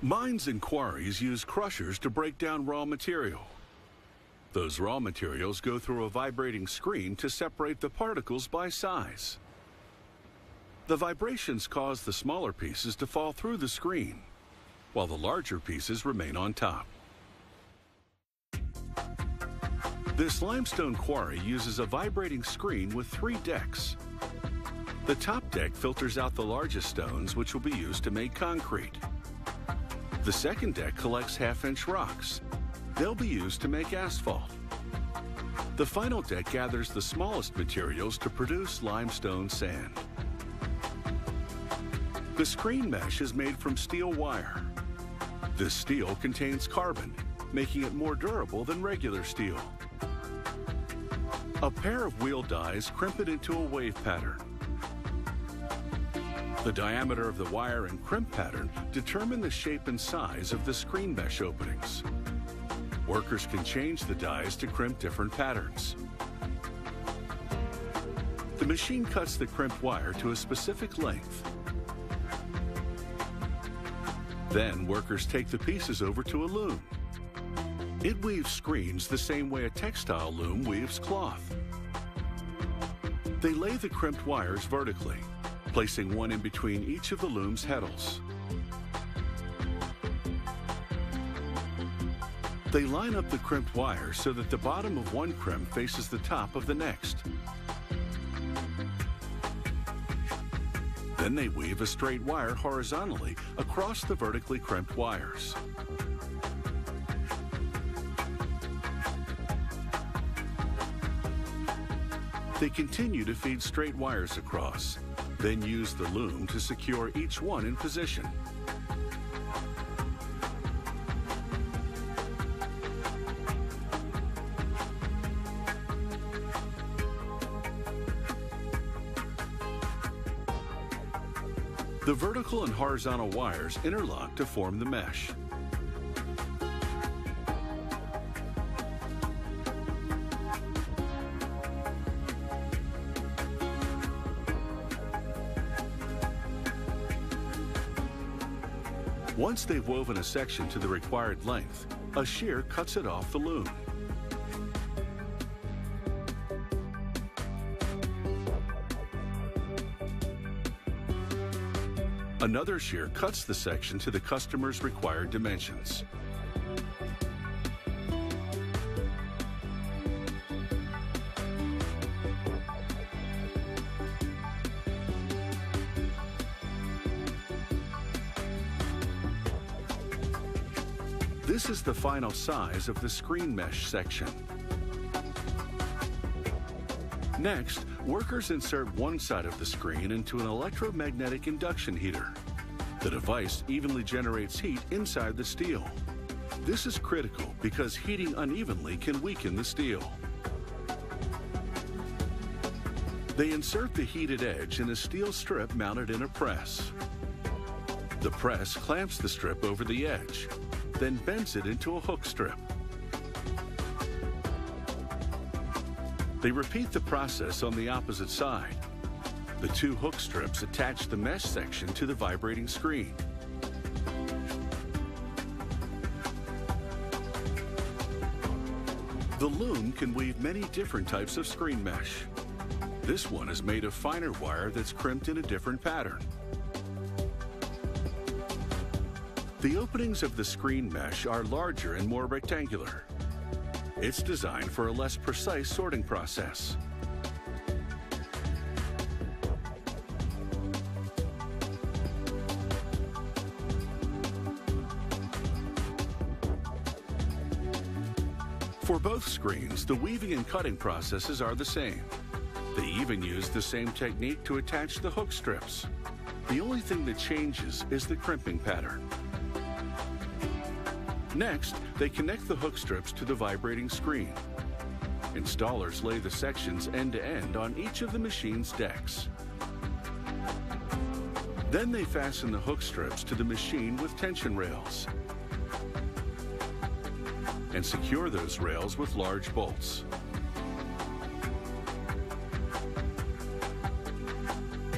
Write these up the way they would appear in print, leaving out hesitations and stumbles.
Mines and quarries use crushers to break down raw material. Those raw materials go through a vibrating screen to separate the particles by size. The vibrations cause the smaller pieces to fall through the screen, while the larger pieces remain on top. This limestone quarry uses a vibrating screen with 3 decks. The top deck filters out the largest stones, which will be used to make concrete. The second deck collects half-inch rocks. They'll be used to make asphalt. The final deck gathers the smallest materials to produce limestone sand. The screen mesh is made from steel wire. This steel contains carbon, making it more durable than regular steel. A pair of wheel dies crimp it into a wave pattern. The diameter of the wire and crimp pattern determine the shape and size of the screen mesh openings. Workers can change the dies to crimp different patterns. The machine cuts the crimped wire to a specific length. Then workers take the pieces over to a loom. It weaves screens the same way a textile loom weaves cloth. They lay the crimped wires vertically, placing one in between each of the loom's heddles. They line up the crimped wire so that the bottom of one crimp faces the top of the next. Then they weave a straight wire horizontally across the vertically crimped wires. They continue to feed straight wires across, then use the loom to secure each one in position. The vertical and horizontal wires interlock to form the mesh. Once they've woven a section to the required length, a shear cuts it off the loom. Another shear cuts the section to the customer's required dimensions. This is the final size of the screen mesh section. Next, workers insert one side of the screen into an electromagnetic induction heater. The device evenly generates heat inside the steel. This is critical because heating unevenly can weaken the steel. They insert the heated edge in a steel strip mounted in a press. The press clamps the strip over the edge, then bends it into a hook strip. They repeat the process on the opposite side. The 2 hook strips attach the mesh section to the vibrating screen. The loom can weave many different types of screen mesh. This one is made of finer wire that's crimped in a different pattern. The openings of the screen mesh are larger and more rectangular. It's designed for a less precise sorting process. For both screens, the weaving and cutting processes are the same. They even use the same technique to attach the hook strips. The only thing that changes is the crimping pattern. Next, they connect the hook strips to the vibrating screen. Installers lay the sections end-to-end on each of the machine's decks. Then they fasten the hook strips to the machine with tension rails and secure those rails with large bolts.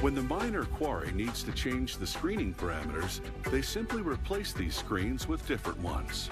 When the mine or quarry needs to change the screening parameters, they simply replace these screens with different ones.